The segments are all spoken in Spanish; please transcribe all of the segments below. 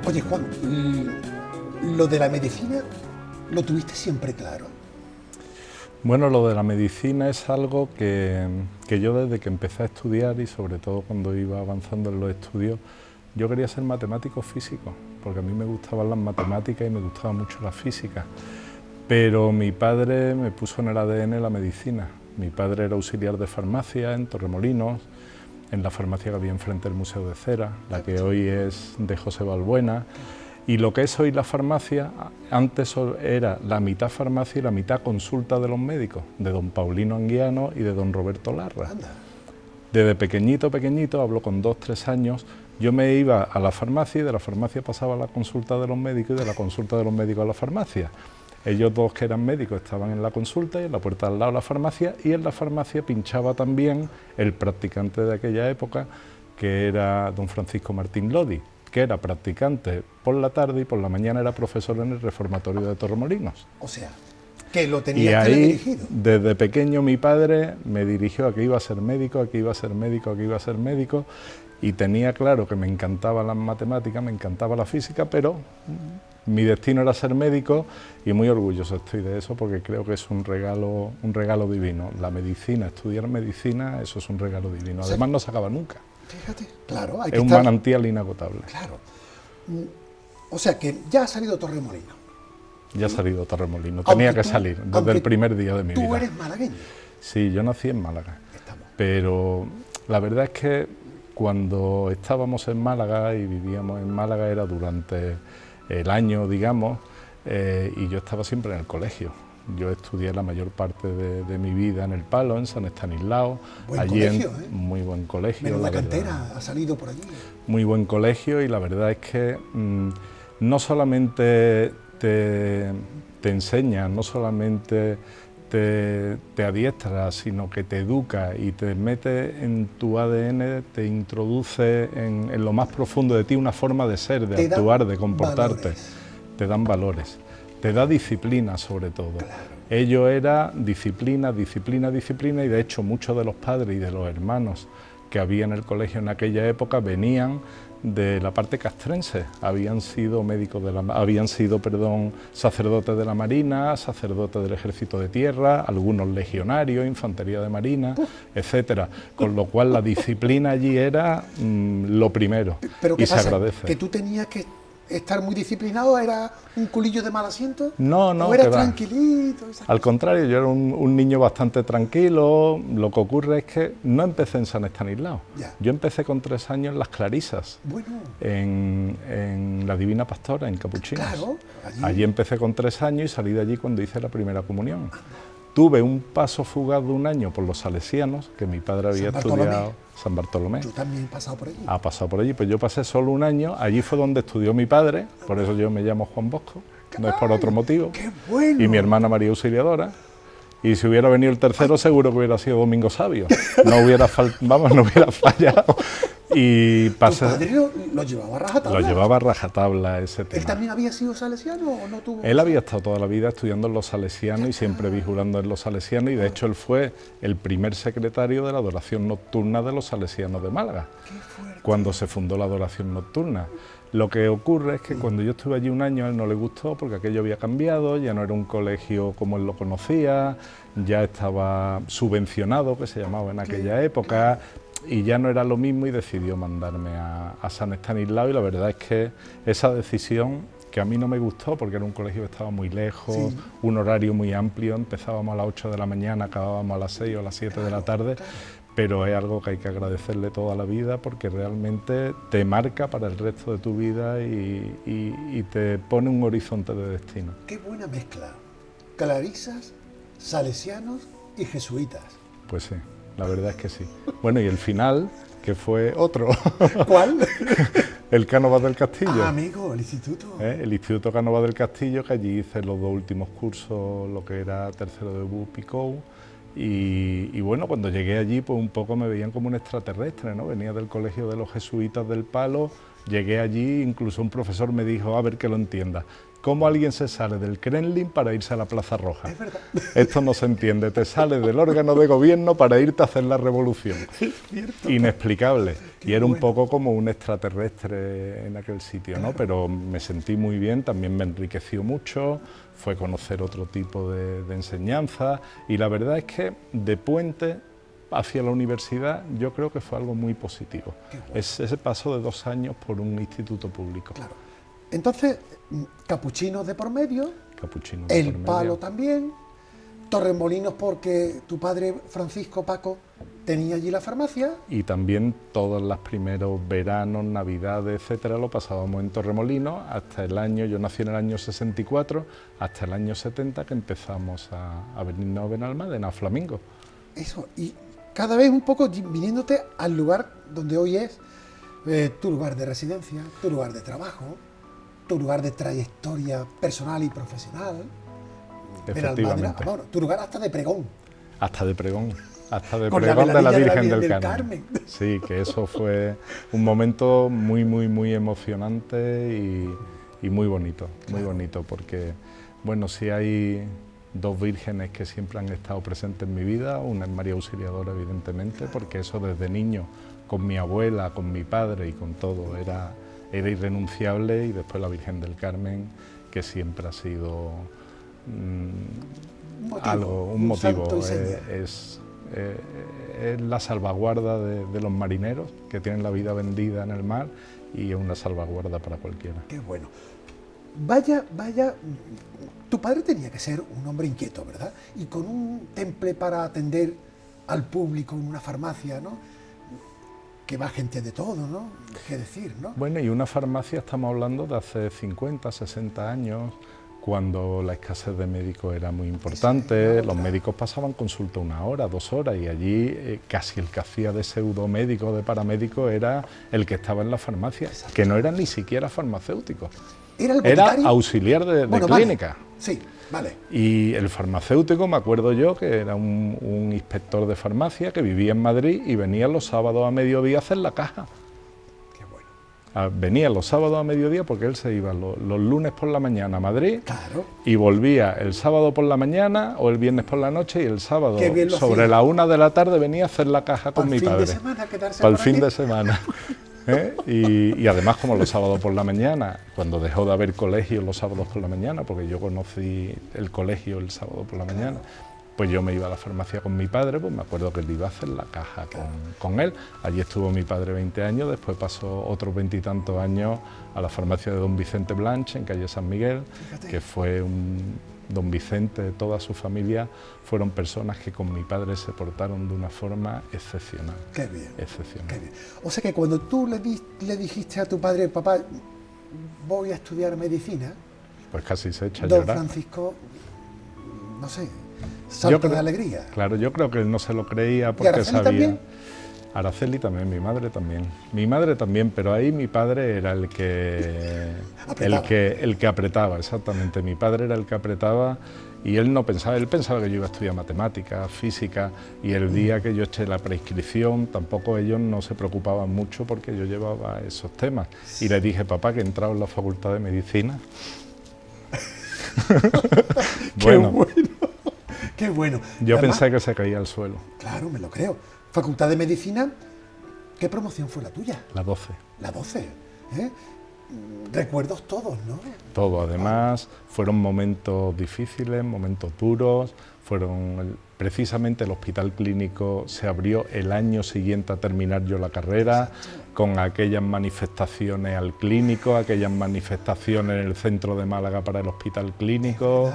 Oye, Juan, lo de la medicina lo tuviste siempre claro. Bueno, lo de la medicina es algo que yo desde que empecé a estudiar y sobre todo cuando iba avanzando en los estudios, yo quería ser matemático físico, porque a mí me gustaban las matemáticas y me gustaba mucho la física. Pero mi padre me puso en el ADN la medicina. Mi padre era auxiliar de farmacia en Torremolinos, en la farmacia que había enfrente del Museo de Cera, la que hoy es de José Balbuena. Y lo que es hoy la farmacia, antes era la mitad farmacia y la mitad consulta de los médicos, de don Paulino Anguiano y de don Roberto Larra. Desde pequeñito, hablo con 2 o 3 años, yo me iba a la farmacia y de la farmacia pasaba a la consulta de los médicos y de la consulta de los médicos a la farmacia. Ellos dos que eran médicos estaban en la consulta y en la puerta al lado de la farmacia, y en la farmacia pinchaba también el practicante de aquella época, que era don Francisco Martín Lodi, que era practicante por la tarde y por la mañana era profesor en el reformatorio de Torremolinos. O sea, que lo tenía dirigido. Desde pequeño mi padre me dirigió a que iba a ser médico, a que iba a ser médico, a que iba a ser médico, y tenía claro que me encantaban las matemáticas, me encantaba la física, pero mi destino era ser médico y muy orgulloso estoy de eso porque creo que es un regalo divino. La medicina, estudiar medicina, eso es un regalo divino. Además no se acaba nunca. Fíjate, claro. Es un manantial inagotable. Claro. O sea que ya ha salido Torremolinos. Ya ha salido Torremolinos. Tenía que salir desde el primer día de mi vida. ¿Tú eres malagueño? Sí, yo nací en Málaga. Pero la verdad es que cuando estábamos en Málaga y vivíamos en Málaga era durante el año, digamos, y yo estaba siempre en el colegio. Yo estudié la mayor parte de mi vida en El Palo, en San Estanislao. Buen colegio, muy buen colegio. Menos la cantera ha salido por allí. Muy buen colegio, y la verdad es que no solamente te enseña, no solamente te adiestra, sino que te educa y te mete en tu ADN, te introduce en lo más profundo de ti una forma de ser, de actuar, de comportarte. Te dan valores, te da disciplina sobre todo. Claro. Ello era disciplina, disciplina, disciplina, y de hecho muchos de los padres y de los hermanos que había en el colegio en aquella época venían de la parte castrense, habían sido sacerdotes de la Marina, sacerdotes del Ejército de Tierra, algunos legionarios, infantería de Marina, etcétera, con lo cual la disciplina allí era lo primero. ¿Pero qué y pasa? Se agradece. ¿Que tú tenías que estar muy disciplinado? ¿Era un culillo de mal asiento? No, ¿O era tranquilito? Al contrario, yo era un niño bastante tranquilo. Lo que ocurre es que no empecé en San Estanislao. Yo empecé con 3 años en las Clarisas, en la Divina Pastora, en Capuchinos. Claro, allí empecé con 3 años y salí de allí cuando hice la primera comunión. Tuve un paso fugaz de 1 año por los salesianos, que mi padre había estudiado. San Bartolomé. ¿Tú también has pasado por allí? Ha pasado por allí, pues yo pasé solo 1 año, allí fue donde estudió mi padre, por eso yo me llamo Juan Bosco, no es por otro motivo. ¡Qué bueno! Y mi hermana María Auxiliadora, y si hubiera venido el tercero seguro que hubiera sido Domingo Sabio, no hubiera fallado. Y pasé, ¿Tu padre lo llevaba a rajatabla? Lo llevaba a rajatabla ese tema. ¿Él también había sido salesiano o no tuvo? Él había estado toda la vida estudiando en los salesianos y siempre vigilando en los salesianos, y de hecho él fue el primer secretario de la adoración nocturna de los salesianos de Málaga, cuando se fundó la adoración nocturna. Lo que ocurre es que cuando yo estuve allí 1 año a él no le gustó porque aquello había cambiado, ya no era un colegio como él lo conocía, ya estaba subvencionado, que se llamaba en aquella época, y ya no era lo mismo, y decidió mandarme a San Estanislao, y la verdad es que esa decisión, que a mí no me gustó porque era un colegio que estaba muy lejos, un horario muy amplio, empezábamos a las 8 de la mañana, acabábamos a las 6 o a las 7 de la tarde, pero es algo que hay que agradecerle toda la vida porque realmente te marca para el resto de tu vida y te pone un horizonte de destino. ¡Qué buena mezcla! Clarisas salesianos y jesuitas. Pues sí, la verdad es que sí. Bueno, y el final, que fue otro. ¿Cuál? El Cánovas del Castillo. Ah, amigo, el instituto. El Instituto Cánovas del Castillo, que allí hice los 2 últimos cursos, lo que era tercero de BU Picou. Y bueno, cuando llegué allí, pues un poco me veían como un extraterrestre, ¿no? Venía del colegio de los jesuitas del Palo, llegué allí, incluso un profesor me dijo, a ver que lo entienda, ¿cómo alguien se sale del Kremlin para irse a la Plaza Roja? Es verdad. Esto no se entiende, te sales del órgano de gobierno para irte a hacer la revolución. Es cierto. Inexplicable. Qué Y era un bueno. poco como un extraterrestre en aquel sitio, ¿no? Pero me sentí muy bien, también me enriqueció mucho, fue conocer otro tipo de enseñanza y la verdad es que de puente hacia la universidad yo creo que fue algo muy positivo. Qué bueno. Es ese paso de 2 años por un instituto público. Claro. Entonces, capuchinos de por medio, Capuchino de el por medio. Palo también, Torremolinos porque tu padre Francisco Paco tenía allí la farmacia. Y también todos los primeros veranos, navidades, etcétera, lo pasábamos en Torremolinos hasta el año, yo nací en el año 64, hasta el año 70 que empezamos a venirnos a Benalmádena, a Flamingo. Eso, y cada vez un poco viniéndote al lugar donde hoy es tu lugar de residencia, tu lugar de trabajo, tu lugar de trayectoria personal y profesional. Benalmádena, Efectivamente. bueno, tu lugar hasta de pregón. Hasta de pregón Con la de la veladilla Virgen del del Carmen. Sí, que eso fue un momento muy emocionante y muy bonito, porque, bueno, sí hay 2 vírgenes que siempre han estado presentes en mi vida, una es María Auxiliadora, evidentemente, porque eso desde niño, con mi abuela, con mi padre y con todo, era irrenunciable, y después la Virgen del Carmen, que siempre ha sido un motivo, santo y seña. es la salvaguarda de los marineros que tienen la vida vendida en el mar, y es una salvaguarda para cualquiera. Qué bueno. Vaya, tu padre tenía que ser un hombre inquieto, ¿verdad? Y con un temple para atender al público en una farmacia, ¿no? Que va gente de todo, ¿no? ¿Qué decir, no? Bueno, y una farmacia estamos hablando de hace 50, 60 años, cuando la escasez de médicos era muy importante, los médicos pasaban consulta 1 hora, 2 horas, y allí casi el que hacía de pseudomédico, de paramédico, era el que estaba en la farmacia, que no era ni siquiera farmacéutico, ¿Era el era boticario? auxiliar de Bueno, clínica. Vale. Sí, vale. Y el farmacéutico, me acuerdo yo, que era un inspector de farmacia que vivía en Madrid y venía los sábados a mediodía a hacer la caja. Qué bueno. Venía los sábados a mediodía porque él se iba los lunes por la mañana a Madrid, Claro. y volvía el sábado por la mañana o el viernes por la noche, y el sábado Qué bien lo sobre hacía. la 1 de la tarde venía a hacer la caja con Para mi el fin padre. de semana, quedarse Para el por fin aquí. de semana. Y además, como los sábados por la mañana, cuando dejó de haber colegio los sábados por la mañana, porque yo conocí el colegio el sábado por la mañana, pues yo me iba a la farmacia con mi padre, pues me acuerdo que él iba a hacer la caja con él. Allí estuvo mi padre 20 años, después pasó otros 20 y tantos años a la farmacia de don Vicente Blanche, en calle San Miguel, Fíjate. que fue don Vicente, toda su familia, fueron personas que con mi padre se portaron de una forma excepcional. Qué bien. Excepcional. Qué bien. O sea que cuando tú le dijiste a tu padre, papá, voy a estudiar medicina, Pues casi se echa a don llorar. Francisco, no sé, Yo salto creo- de alegría. Claro, yo creo que él no se lo creía porque Araceli sabía. también? Araceli también, mi madre también. Mi madre también, pero ahí mi padre era el que Apretaba. el que apretaba, exactamente. Mi padre era el que apretaba, y él no pensaba, él pensaba que yo iba a estudiar matemáticas, física, y el día que yo eché la prescripción, tampoco ellos no se preocupaban mucho porque yo llevaba esos temas. Y le dije, papá, que he entrado en la facultad de medicina. Bueno, Qué bueno. Qué bueno. yo Además, pensé que se caía al suelo. claro, me lo creo. Facultad de Medicina, ¿qué promoción fue la tuya? La 12. La 12. ¿Eh? Recuerdos todos, ¿no? Todo, además, fueron momentos difíciles, momentos duros, precisamente el hospital clínico se abrió el año siguiente a terminar yo la carrera, con aquellas manifestaciones al clínico, aquellas manifestaciones en el centro de Málaga para el hospital clínico,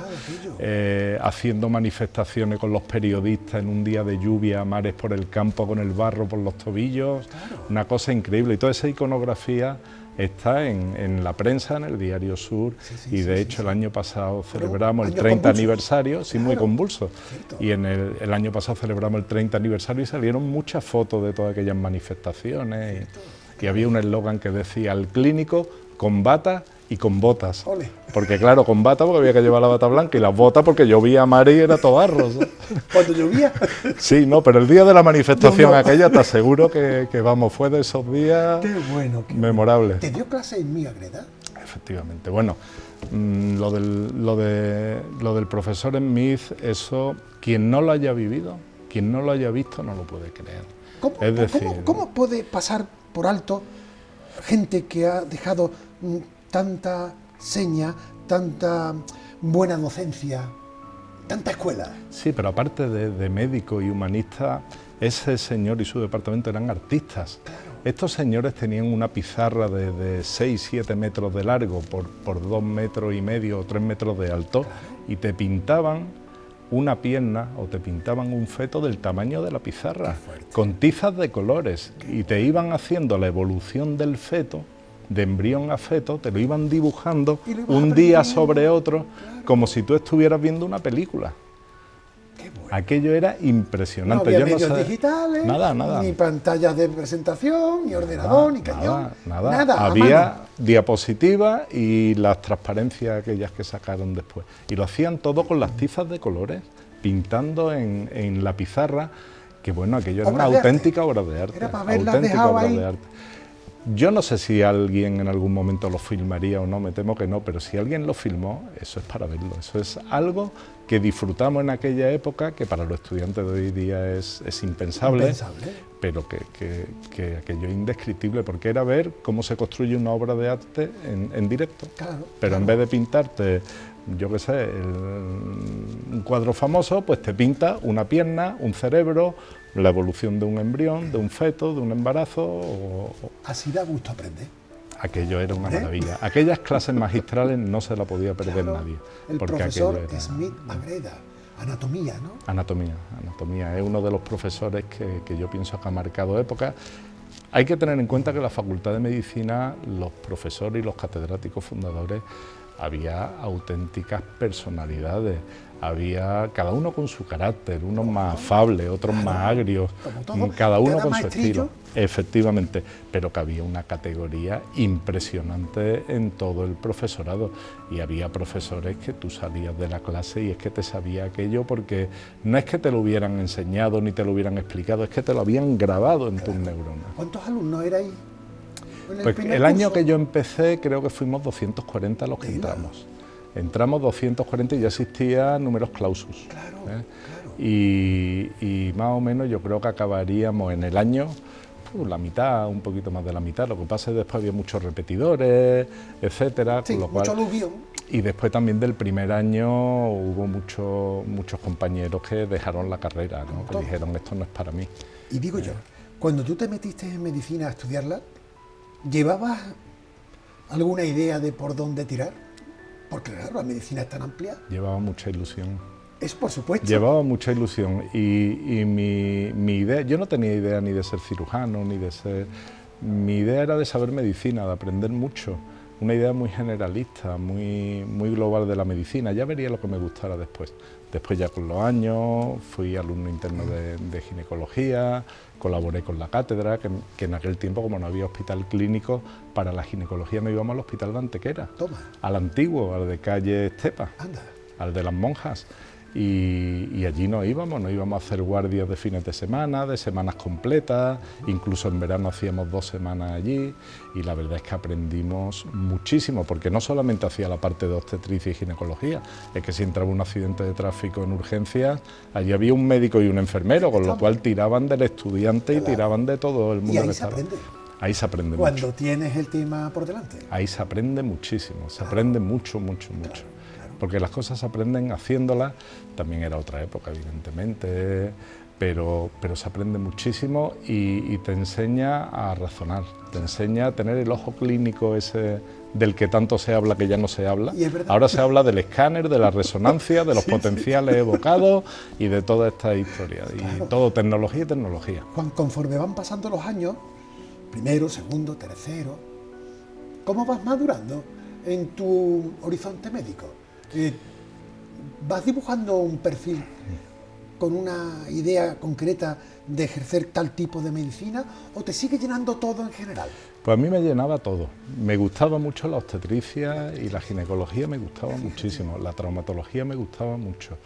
haciendo manifestaciones con los periodistas en un día de lluvia, a mares por el campo con el barro por los tobillos, una cosa increíble, y toda esa iconografía está en la prensa, en el Diario Sur, y de hecho el año pasado celebramos el 30 convulsos. aniversario, sí, muy Claro. convulso, Cierto. y en el año pasado celebramos el 30 aniversario y salieron muchas fotos de todas aquellas manifestaciones, y había un eslogan que decía: al clínico con bata y con botas. Ole. Porque claro, con bata porque había que llevar la bata blanca, y las botas porque llovía a mares y era todo barro, ¿sabes? Cuando llovía. Sí, no, pero el día de la manifestación Llovió. aquella te aseguro que vamos, fue de esos días Qué bueno. memorables. ¿Te dio clase en mi Agreda? Efectivamente. Bueno, lo del profesor Smith, eso, quien no lo haya vivido, quien no lo haya visto, no lo puede creer. Es decir, ¿Cómo puede pasar por alto gente que ha dejado tanta seña, tanta buena docencia, tanta escuela? sí, pero aparte de médico y humanista, ese señor y su departamento eran artistas. Estos señores tenían una pizarra de 6-7 metros de largo por 2 metros y medio o 3 metros de alto, y te pintaban una pierna o te pintaban un feto del tamaño de la pizarra, con tizas de colores, y te iban haciendo la evolución del feto, de embrión a feto, te lo iban dibujando Y lo ibas un día aprendiendo. sobre otro, como si tú estuvieras viendo una película. Qué bueno. Aquello era No impresionante. había Yo no medios sé- digitales, Nada. ni pantallas de presentación, ni ordenador, ni cañón. Nada. a Había mano. diapositivas y las transparencias aquellas que sacaron después. Y lo hacían todo con las tizas de colores, pintando en la pizarra, que bueno, aquello era una Obras de arte. auténtica obra de arte. Era para haberlas auténtica dejado obra ahí. de arte. Yo no sé si alguien en algún momento lo filmaría o no, me temo que no, pero si alguien lo filmó, eso es para verlo. Eso es algo que disfrutamos en aquella época, que para los estudiantes de hoy día es impensable, Impensable. pero que aquello es indescriptible, porque era ver cómo se construye una obra de arte en directo. Claro, Pero en vez de pintarte, yo qué sé, un cuadro famoso, pues te pinta una pierna, un cerebro, la evolución de un embrión, de un feto, de un embarazo. Así da gusto aprender. Aquello era una maravilla. Aquellas clases magistrales no se la podía perder Claro, nadie. el porque profesor aquello era Smith Agreda, anatomía, ¿no? anatomía. Es uno de los profesores que yo pienso que ha marcado época. Hay que tener en cuenta que en la Facultad de Medicina, los profesores y los catedráticos fundadores, había auténticas personalidades, había cada uno con su carácter, unos más afables, otros más agrios, como todo, cada uno cada con su maestrillo. estilo, efectivamente, pero que había una categoría impresionante en todo el profesorado, y había profesores que tú salías de la clase y es que te sabía aquello, porque no es que te lo hubieran enseñado ni te lo hubieran explicado, es que te lo habían grabado en tus neuronas. ¿Cuántos alumnos erais? Pues el año que yo empecé creo que fuimos 240 los que entramos. Entramos 240 y ya existía números clausus. Claro, ¿eh? Y más o menos yo creo que acabaríamos en el año la mitad, un poquito más de la mitad. Lo que pasa es que después había muchos repetidores, etcétera, Sí, con lo cual, mucho aluvión. y después también del primer año hubo muchos compañeros que dejaron la carrera, ¿no? Que dijeron esto no es para mí. Y digo yo, cuando tú te metiste en medicina a estudiarla, ¿llevabas alguna idea de por dónde tirar? Porque claro, la medicina es tan amplia. Llevaba mucha ilusión. Es por supuesto. Llevaba mucha ilusión y mi idea, yo no tenía idea ni de ser cirujano, ni de ser... Mi idea era de saber medicina, de aprender mucho. Una idea muy generalista, muy global de la medicina. Ya vería lo que me gustara después. Después ya con los años fui alumno interno de ginecología, colaboré con la cátedra, que en aquel tiempo, como no había hospital clínico, para la ginecología me íbamos al hospital de Antequera, Toma. al antiguo, al de calle Estepa, Anda. al de las monjas. Y allí nos íbamos a hacer guardias de fines de semana, de semanas completas, incluso en verano hacíamos 2 semanas allí, y la verdad es que aprendimos muchísimo, porque no solamente hacía la parte de obstetricia y ginecología, es que si entraba un accidente de tráfico en urgencias, allí había un médico y un enfermero, con lo cual tiraban del estudiante y tiraban de todo el mundo. Y ahí que se estaba. aprende. Ahí se aprende Cuando mucho. tienes el tema por delante. Ahí se aprende muchísimo, se aprende mucho. Porque las cosas se aprenden haciéndolas, también era otra época evidentemente, pero se aprende muchísimo y te enseña a razonar, te enseña a tener el ojo clínico ese del que tanto se habla que ya no se habla. Y es verdad. Ahora se habla del escáner, de la resonancia, de los potenciales evocados y de toda esta historia. Claro. Y todo tecnología y tecnología. Conforme van pasando los años, primero, segundo, tercero, ¿Cómo vas madurando en tu horizonte médico? ¿Vas dibujando un perfil con una idea concreta de ejercer tal tipo de medicina o te sigue llenando todo en general? Pues a mí me llenaba todo. Me gustaba mucho la obstetricia y la ginecología me gustaba muchísimo, la traumatología me gustaba mucho,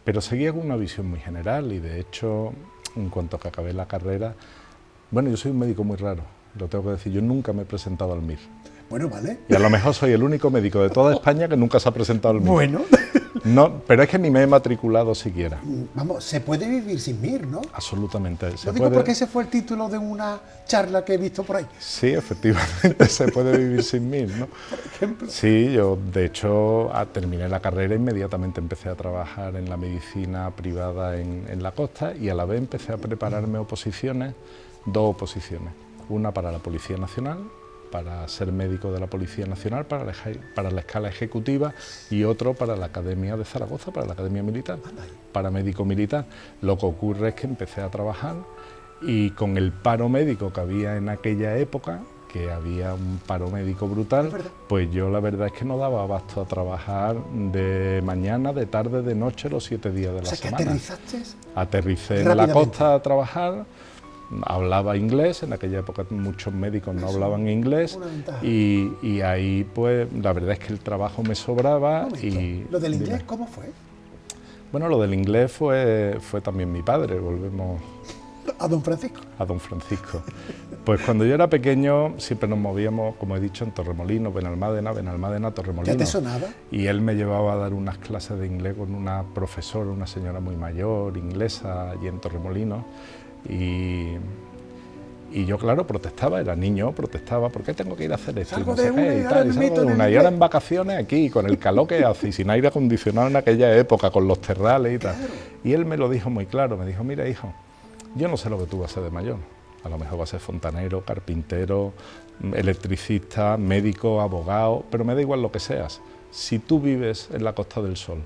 pero seguía con una visión muy general y de hecho, en cuanto a que acabé la carrera, bueno, yo soy un médico muy raro, lo tengo que decir, yo nunca me he presentado al MIR. Bueno, vale. Y a lo mejor soy el único médico de toda España que nunca se ha presentado al MIR. Bueno. No, pero es que ni me he matriculado siquiera. Vamos, se puede vivir sin MIR, ¿no? Absolutamente. Lo digo porque ese fue el título de una charla que he visto por ahí. Sí, efectivamente, se puede vivir sin MIR, ¿no? Por ejemplo. Sí, yo de hecho terminé la carrera e inmediatamente empecé a trabajar en la medicina privada en la costa y a la vez empecé a prepararme oposiciones, 2 oposiciones, una para la Policía Nacional, para ser médico de la Policía Nacional, para la escala ejecutiva y otro para la Academia de Zaragoza, para la Academia Militar, para médico militar. Lo que ocurre es que empecé a trabajar y con el paro médico que había en aquella época, que había un paro médico brutal, pues yo la verdad es que no daba abasto a trabajar de mañana, de tarde, de noche, los 7 días de la semana. ¿Aterrizaste? Aterricé en la costa a trabajar. Hablaba inglés, en aquella época muchos médicos no hablaban inglés y ahí pues la verdad es que el trabajo me sobraba. Y ¿Lo del inglés cómo fue? Bueno, lo del inglés fue también mi padre, volvemos... ¿A don Francisco? A don Francisco. Pues cuando yo era pequeño siempre nos movíamos, como he dicho, en Torremolinos, Benalmádena, Torremolinos. ¿Ya te sonaba? Y él me llevaba a dar unas clases de inglés con una profesora, una señora muy mayor, inglesa, allí en Torremolinos. Y yo, claro, protestaba, era niño, protestaba, ¿por qué tengo que ir a hacer esto? Salgo Y no de sé una qué, y y ahora tal, me y salgo meto de en una, el y ahora inglés. en vacaciones aquí, con el calor que hace, y sin aire acondicionado en aquella época, con los terrales y tal. Claro. Y él me lo dijo muy claro, me dijo, mira hijo, yo no sé lo que tú vas a ser de mayor, a lo mejor vas a ser fontanero, carpintero, electricista, médico, abogado, pero me da igual lo que seas. Si tú vives en la Costa del Sol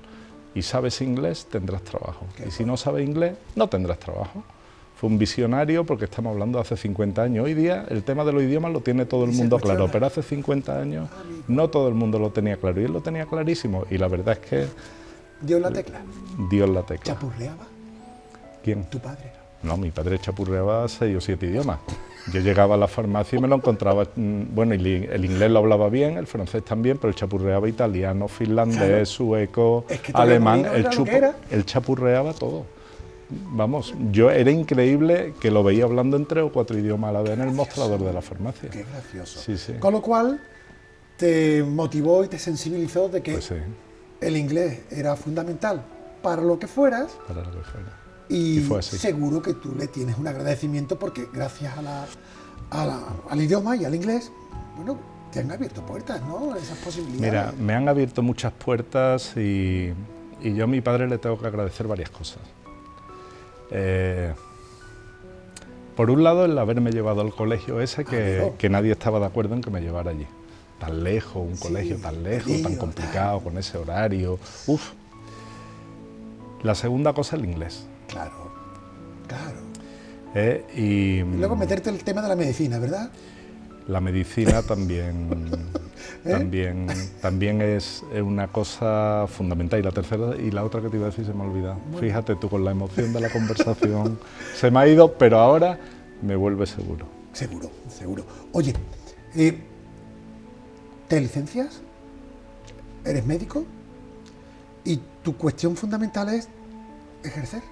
y sabes inglés, tendrás trabajo. Y si no sabes inglés, no tendrás trabajo. Fue un visionario porque estamos hablando de hace 50 años. Hoy día el tema de los idiomas lo tiene todo el mundo claro, pero hace 50 años no todo el mundo lo tenía claro y él lo tenía clarísimo. Y la verdad es que... ¿Dio la tecla? Dio la tecla. ¿Chapurreaba? ¿Quién? ¿Tu padre? No, mi padre chapurreaba 6 o 7 idiomas. Yo llegaba a la farmacia y me lo encontraba, bueno, el inglés lo hablaba bien, el francés también, pero él chapurreaba italiano, finlandés, claro, sueco, es que alemán, él chapurreaba todo. Vamos, yo era increíble que lo veía hablando en 3 o 4 idiomas a la vez en el mostrador de la farmacia. Qué gracioso. Sí, sí. Con lo cual te motivó y te sensibilizó de que pues sí, el inglés era fundamental para lo que fueras. Para lo que fuera. Y fue así. Seguro que tú le tienes un agradecimiento porque gracias al idioma y al inglés, bueno, te han abierto puertas, ¿no? Esas posibilidades. Mira, me han abierto muchas puertas y yo a mi padre le tengo que agradecer varias cosas. Por un lado, el haberme llevado al colegio ese que nadie estaba de acuerdo en que me llevara allí. Tan lejos, un colegio tan lejos, tan complicado, con ese horario. Uf. La segunda cosa, el inglés. Claro, claro. Y luego meterte el tema de la medicina, ¿verdad? La medicina también, también es una cosa fundamental. Y la tercera y la otra que te iba a decir se me ha olvidado. Bueno. Fíjate tú, con la emoción de la conversación se me ha ido, pero ahora me vuelve seguro. Seguro, seguro. Oye, ¿te licencias? ¿Eres médico? Y tu cuestión fundamental es ejercer.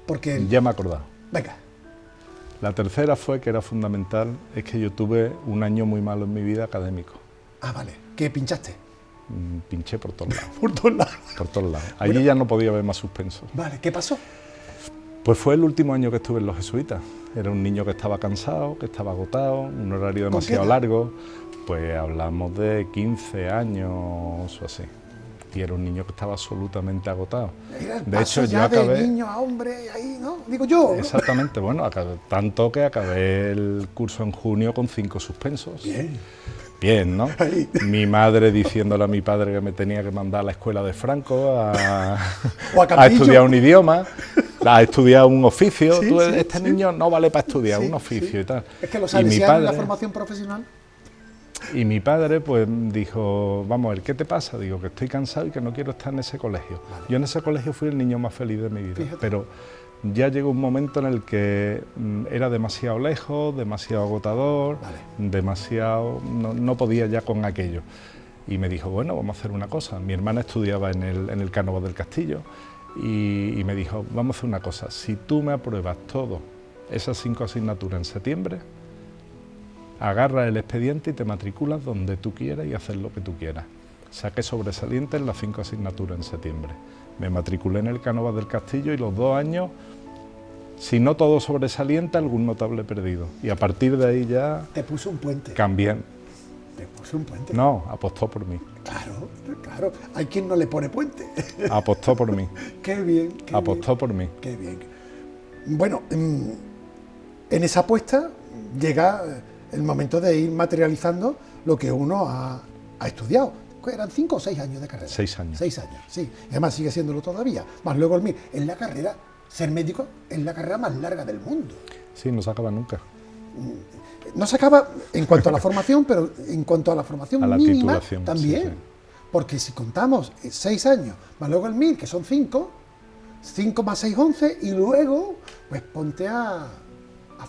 Porque... Ya me he acordado. Venga. La tercera fue, que era fundamental, es que yo tuve un año muy malo en mi vida académico. Ah, vale. ¿Qué pinchaste? Pinché por todos lados. Por todos lados. Por todos lados. Allí ya no podía haber más suspensos. Vale, ¿qué pasó? Pues fue el último año que estuve en los jesuitas. Era un niño que estaba cansado, que estaba agotado, un horario demasiado largo. Pues hablamos de 15 años o así. Y era un niño que estaba absolutamente agotado. De hecho, yo acabé... de niño a hombre, ahí, ¿no? Digo yo. Exactamente, bueno, tanto que acabé el curso en junio con 5 suspensos. Bien. Bien, ¿no? Ahí. Mi madre diciéndole a mi padre que me tenía que mandar a la escuela de Franco a estudiar un idioma, a estudiar un oficio. Sí, este niño no vale para estudiar un oficio y tal. Es que los salesianos en la formación profesional... Y mi padre pues dijo, vamos a ver, ¿qué te pasa? Digo, que estoy cansado y que no quiero estar en ese colegio. Vale. Yo en ese colegio fui el niño más feliz de mi vida, Fíjate. pero ya llegó un momento en el que era demasiado lejos, demasiado agotador, Vale. demasiado... No podía ya con aquello. Y me dijo, bueno, vamos a hacer una cosa. Mi hermana estudiaba en el Cánovas del Castillo y me dijo, vamos a hacer una cosa. Si tú me apruebas todo esas 5 asignaturas en septiembre, agarras el expediente y te matriculas donde tú quieras y haces lo que tú quieras. Saqué sobresaliente en las 5 asignaturas en septiembre. Me matriculé en el Cánovas del Castillo y los 2 años, si no todo sobresaliente, algún notable perdido. Y a partir de ahí ya Te puso un puente. cambié. Te puso un puente. No, apostó por mí. Claro, claro. Hay quien no le pone puente. Apostó por mí. Qué bien. Qué Apostó por mí. Qué bien. Bueno, en esa apuesta llega el momento de ir materializando lo que uno ha estudiado. Eran 5 o 6 años de carrera. 6 años. 6 años, sí. Y además sigue siéndolo todavía. Más luego el MIR. Es la carrera, ser médico es la carrera más larga del mundo. Sí, no se acaba nunca. No se acaba en cuanto a la formación, pero en cuanto a la formación A la mínima titulación, también. sí, sí. Porque si contamos 6 años, más luego el MIR, que son 5, 5 más 6, 11, y luego pues ponte a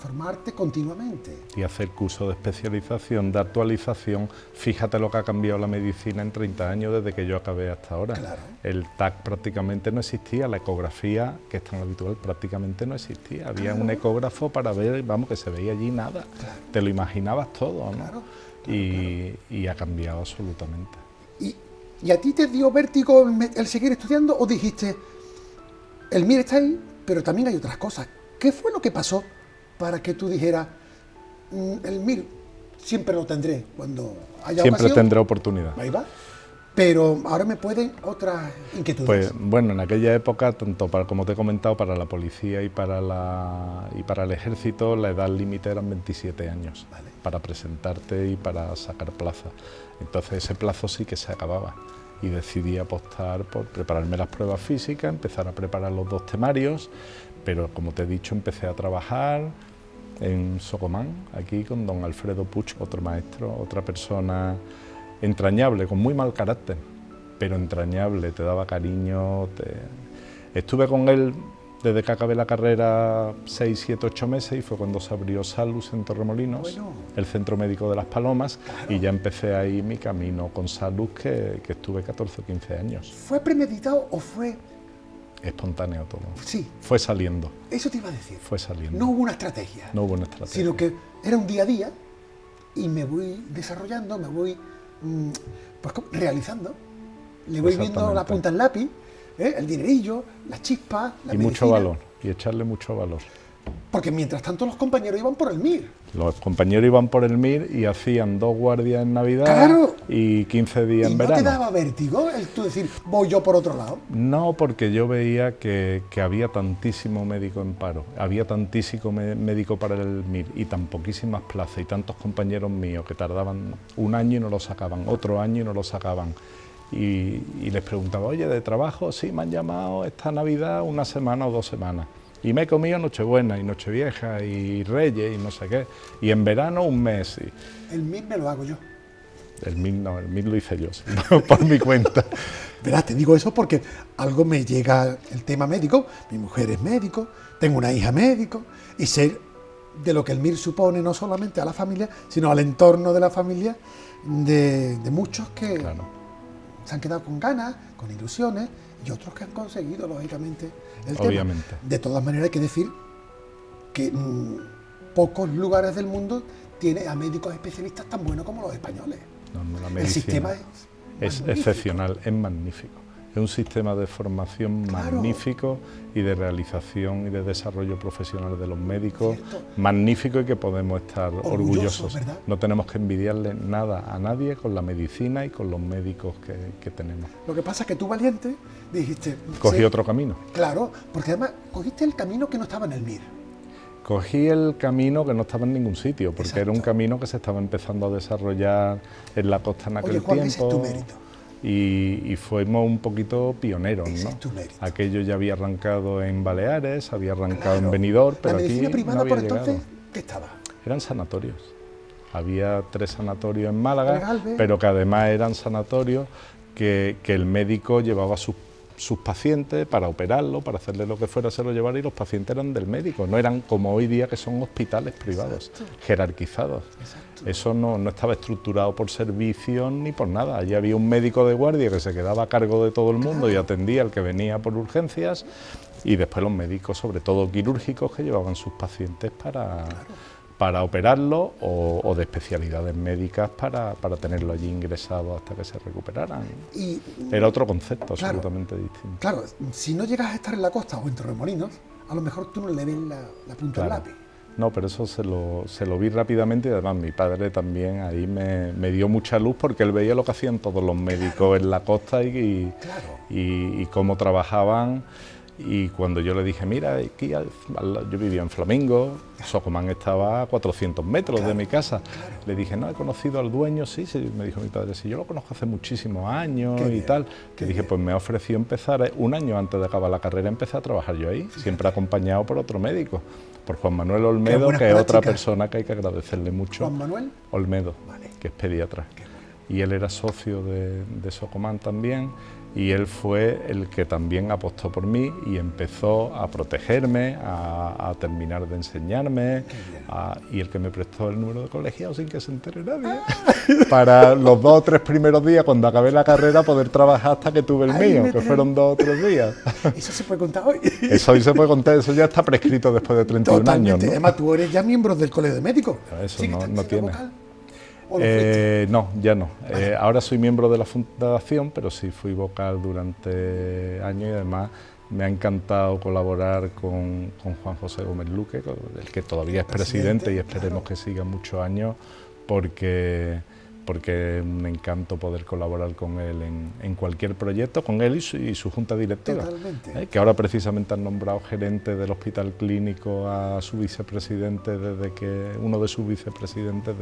formarte continuamente. Y hacer cursos de especialización, de actualización. Fíjate lo que ha cambiado la medicina en 30 años desde que yo acabé hasta ahora. Claro. El TAC prácticamente no existía, la ecografía, que es tan habitual, prácticamente no existía. Había un ecógrafo para ver, vamos, que se veía allí nada. Claro. Te lo imaginabas todo, ¿no? Claro, Y ha cambiado absolutamente. ¿Y a ti te dio vértigo el seguir estudiando o dijiste, el MIR está ahí, pero también hay otras cosas? ¿Qué fue lo que pasó para que tú dijeras, el MIR siempre lo tendré cuando haya Siempre ocasión? tendré oportunidad. Ahí va. Pero ahora me pueden otras inquietudes. Pues bueno, en aquella época, tanto para, como te he comentado, para la policía y para el ejército, la edad límite eran 27 años, Vale. para presentarte y para sacar plaza. Entonces ese plazo sí que se acababa y decidí apostar por prepararme las pruebas físicas, empezar a preparar los 2 temarios, pero como te he dicho, empecé a trabajar en Socomán, aquí con don Alfredo Puig, otro maestro, otra persona entrañable, con muy mal carácter, pero entrañable, te daba cariño. Estuve con él desde que acabé la carrera 6, 7, 8 meses y fue cuando se abrió Salus en Torremolinos, Bueno. el Centro Médico de Las Palomas, Claro. y ya empecé ahí mi camino con Salus, que estuve 14 o 15 años. ¿Fue premeditado o fue...? Espontáneo todo. Sí, Fue saliendo, eso te iba a decir. fue saliendo. No hubo una estrategia, No hubo una estrategia. sino que era un día a día y me voy desarrollando, me voy pues, realizando. Le voy viendo la Exactamente. punta al lápiz, el dinerillo, las chispas, la Y medicina. mucho valor, y echarle mucho valor. Porque mientras tanto los compañeros iban por el MIR. Los compañeros iban por el MIR y hacían 2 guardias en Navidad ¡Claro! y 15 días ¿Y en no verano. te daba vértigo el tú decir, voy yo por otro lado? No, porque yo veía que había tantísimo médico en paro, había tantísimo médico para el MIR y tan poquísimas plazas y tantos compañeros míos que tardaban 1 año y no lo sacaban, otro año y no lo sacaban. Y les preguntaba, oye, ¿de trabajo? Sí, me han llamado esta Navidad 1 semana o 2 semanas. Y me he comido Nochebuena y Nochevieja y Reyes y no sé qué. Y en verano 1 mes. El MIR me lo hago yo. El MIR no, el MIR lo hice yo, sí, por mi cuenta. Verás, te digo eso porque algo me llega el tema médico. Mi mujer es médico, tengo una hija médico y sé de lo que el MIR supone no solamente a la familia, sino al entorno de la familia de muchos que Claro. se han quedado con ganas, con ilusiones y otros que han conseguido, lógicamente, el Obviamente. tema. De todas maneras hay que decir que pocos lugares del mundo tienen a médicos especialistas tan buenos como los españoles. No, no, la El medicina sistema es magnífico. excepcional, es magnífico. Es un sistema de formación Claro. magnífico y de realización y de desarrollo profesional de los médicos Cierto. magnífico y que podemos estar orgullosos. ¿Verdad? No tenemos que envidiarle nada a nadie con la medicina y con los médicos que tenemos. Lo que pasa es que tú, valiente, dijiste... Cogí sí, otro camino. Claro, porque además cogiste el camino que no estaba en el MIR. Cogí el camino que no estaba en ningún sitio, porque era un Exacto. camino que se estaba empezando a desarrollar en la costa en aquel Oye, Juan, ese tiempo. es tu mérito. Y fuimos un poquito pioneros, Ese ¿no? es tu mérito. Aquello ya había arrancado en Baleares, había arrancado Claro. en Benidorm, pero La medicina aquí privada no había por entonces, llegado. ¿qué estaba? Eran sanatorios. Había 3 sanatorios en Málaga, Regalve. pero que además eran sanatorios que el médico llevaba sus pacientes para operarlo, para hacerle lo que fuera, se lo llevara, y los pacientes eran del médico, no eran como hoy día que son hospitales privados, jerarquizados. Exacto. Eso no estaba estructurado por servicios ni por nada. Allí había un médico de guardia que se quedaba a cargo de todo el mundo y atendía al que venía por urgencias, y después los médicos, sobre todo quirúrgicos, que llevaban sus pacientes para operarlo, o de especialidades médicas para tenerlo allí ingresado hasta que se recuperaran. Y, Era otro concepto, claro, absolutamente distinto. Claro, si no llegas a estar en la costa o en Torremolinos, a lo mejor tú no le ves la punta del Claro. lápiz. No, pero eso se lo vi rápidamente, y además mi padre también ahí me dio mucha luz, porque él veía lo que hacían todos los médicos en la costa Claro. y cómo trabajaban. Y cuando yo le dije, mira, aquí yo vivía en Flamingo, Socomán estaba a 400 metros de mi casa. Le dije, no, he conocido al dueño, sí, me dijo mi padre, sí, yo lo conozco hace muchísimos años Qué y bien, tal. qué Le dije, bien. pues me ofreció empezar, un año antes de acabar la carrera, empecé a trabajar yo ahí, siempre acompañado por otro médico, por Juan Manuel Olmedo, buenas que es otra prácticas. persona que hay que agradecerle mucho. Juan Manuel. Olmedo, Vale. que es pediatra. Qué bueno. Y él era socio de Socomán también, y él fue el que también apostó por mí y empezó a protegerme, a terminar de enseñarme, y el que me prestó el número de colegiado sin que se entere nadie, para los 2 o 3 primeros días, cuando acabé la carrera, poder trabajar hasta que tuve el Ahí mío, me que ten- fueron 2 o 3 días. Eso se puede contar hoy. Eso hoy se puede contar, eso ya está prescrito después de 31 años, Totalmente. ¿no? Además, tú eres ya miembro del Colegio de Médicos. Eso ¿Sigues no siendo tiene. vocal? ¿O lo fuiste? No, ya no. Ahora soy miembro de la fundación, pero sí fui vocal durante años, y además me ha encantado colaborar con Juan José Gómez Luque, el que todavía es presidente, y esperemos que siga muchos años, porque es un encanto poder colaborar con él en cualquier proyecto, con él y su junta directiva. Totalmente. Que ahora precisamente han nombrado gerente del Hospital Clínico a su vicepresidente, uno de sus vicepresidentes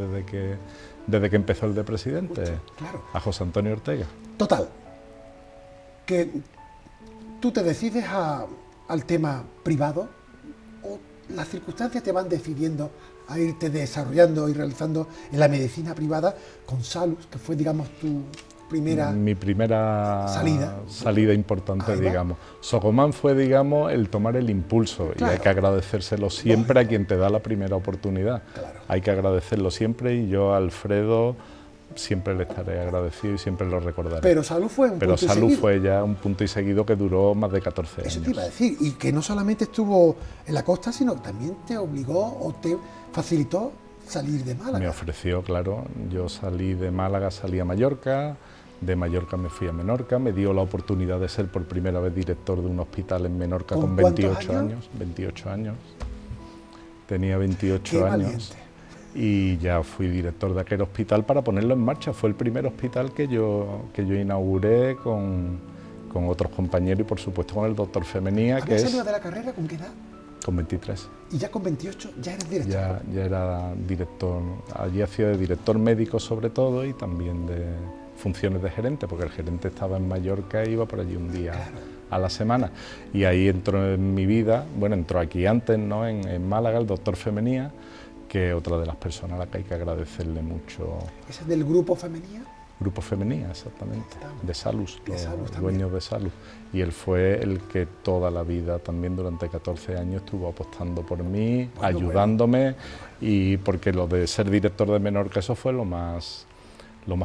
desde que empezó el de presidente, Claro. a José Antonio Ortega. Total. Que tú te decides al tema privado, o las circunstancias te van decidiendo a irte desarrollando y realizando en la medicina privada con Salus, que fue, digamos, tu primera... Mi primera salida importante, Ahí va. digamos. Socomán fue, digamos, el tomar el impulso, Claro. y hay que agradecérselo siempre a quien te da la primera oportunidad. Claro. Hay que agradecerlo siempre, y yo a Alfredo siempre le estaré agradecido y siempre lo recordaré. Pero Salus fue un Pero punto y Salud seguido. fue ya un punto y seguido que duró más de 14 años. Eso te iba a decir, y que no solamente estuvo en la costa, sino que también te obligó o te facilitó salir de Málaga. Me ofreció, claro, yo salí de Málaga, salí a Mallorca, de Mallorca me fui a Menorca, me dio la oportunidad de ser por primera vez director de un hospital en Menorca ¿Con con cuántos 28 años? años, 28 años, tenía 28 Qué años. valiente. Y ya fui director de aquel hospital para ponerlo en marcha. Fue el primer hospital que yo inauguré con otros compañeros, y por supuesto con el doctor Femenía, que ¿Habías es salido de la carrera con qué edad? con 23. Y ya con 28 ya eres director. Ya era director, allí hacía de director médico sobre todo, y también de funciones de gerente, porque el gerente estaba en Mallorca e iba por allí un día a la semana. Y ahí entró en mi vida, bueno, entró aquí antes, ¿no? En Málaga, el doctor Femenía, que es otra de las personas a las que hay que agradecerle mucho. ¿Ese es del grupo Femenía? Grupo Femenía, exactamente, de Salus, De los Salus también. dueños de Salus. Y él fue el que toda la vida, también durante 14 años, estuvo apostando por mí, ayudándome, y porque lo de ser director de Menorca, eso fue lo más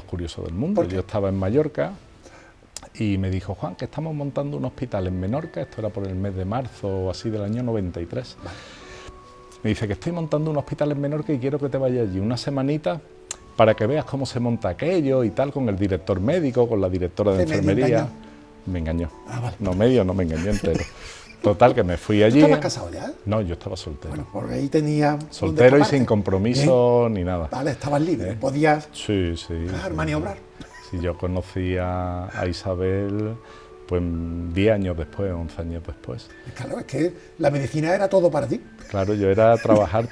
curioso del mundo. ¿Por qué? Yo estaba en Mallorca y me dijo, Juan, que estamos montando un hospital en Menorca, esto era por el mes de marzo o así del año 93. Me dice que estoy montando un hospital en Menorca y quiero que te vayas allí una semanita para que veas cómo se monta aquello y tal, con el director médico, con la directora de Te medio enfermería. engañó. Me engañó. Ah, vale. No medio, no me engañó entero. Total, que me fui ¿Tú allí. estabas casado ya? No, yo estaba soltero. Bueno, por ahí tenía... Soltero y donde sin escaparte. compromiso ni nada. Vale, estabas libre, podías Sí, sí. claro, sí. maniobrar. Sí, yo conocí a Isabel Pues 10 años después, 11 años después. Claro, es que la medicina era todo para ti. Claro, yo era trabajar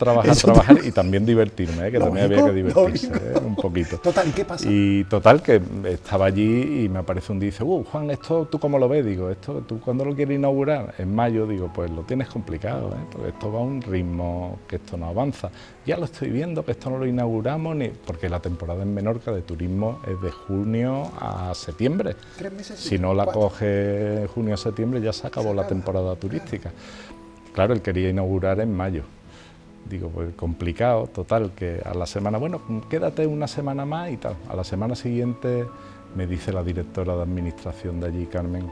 y también divertirme, que también había que divertirse un poquito. Total, ¿y qué pasa? Y total, que estaba allí y me aparece un día y dice, Juan, ¿esto tú cómo lo ves? Digo, ¿esto tú cuándo lo quieres inaugurar? En mayo. Digo, pues lo tienes complicado, porque esto va a un ritmo que esto no avanza. Ya lo estoy viendo, que esto no lo inauguramos, porque la temporada en Menorca de turismo es de junio a septiembre. 3 meses. Si no la coge junio a septiembre ya se acabó la temporada turística. Claro, él quería inaugurar en mayo. Digo, pues complicado, total, que a la semana, bueno, quédate una semana más y tal. A la semana siguiente me dice la directora de administración de allí, Carmen,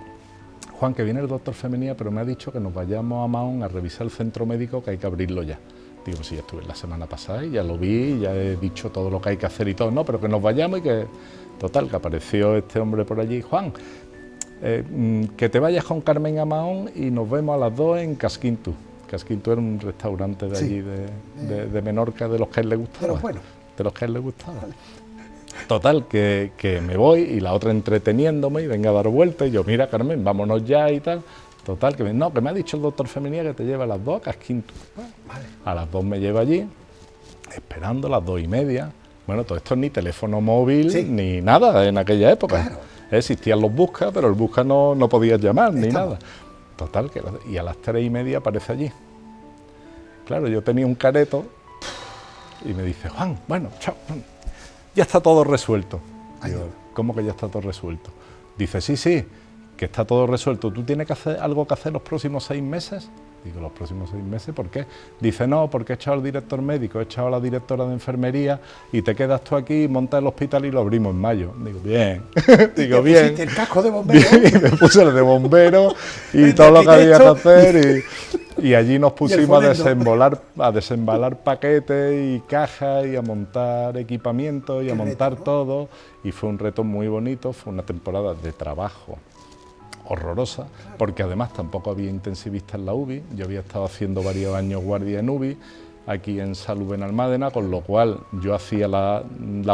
Juan, que viene el doctor Femenía, pero me ha dicho que nos vayamos a Mahón a revisar el centro médico, que hay que abrirlo ya. Digo, pues sí, ya estuve la semana pasada y ya lo vi, ya he dicho todo lo que hay que hacer y todo, no, pero que nos vayamos y que... Total, que apareció este hombre por allí, Juan, que te vayas con Carmen a Mahón y nos vemos a las 2 en Casquintú. Casquintú era un restaurante de allí, de Menorca, de los que a él le gustaba. De los que a él le gustaba. Vale. Total, que me voy y la otra entreteniéndome y venga a dar vueltas y yo, mira Carmen, vámonos ya y tal. Total, que me ha dicho el doctor Femenía que te lleva a las 2 a Casquintú. Vale. A las 2 me lleva allí, esperando a las 2:30. Bueno, todo esto ni teléfono móvil ni nada en aquella época. Claro. Existían los buscas, pero el busca no podías llamar ni nada. Total, y a las 3:30 aparece allí. Claro, yo tenía un careto y me dice, Juan, bueno, chao, ya está todo resuelto. Digo, ¿cómo que ya está todo resuelto? Dice, sí, que está todo resuelto. ¿Tú tienes algo que hacer los próximos 6 meses? Digo, ¿los próximos 6 meses? ¿Por qué? Dice, no, porque he echado al director médico, he echado a la directora de enfermería y te quedas tú aquí, montas el hospital y lo abrimos en mayo. Digo, bien. Digo, bien. ¿Y el casco de bombero? Y me puse el de bombero y todo lo que había que hacer y allí nos pusimos a desembalar paquetes y cajas y a montar equipamiento y a montar todo. Y fue un reto muy bonito, fue una temporada de trabajo horrorosa, porque además tampoco había intensivista en la UBI. Yo había estado haciendo varios años guardia en UBI, aquí en Salud Benalmádena, con lo cual yo hacía la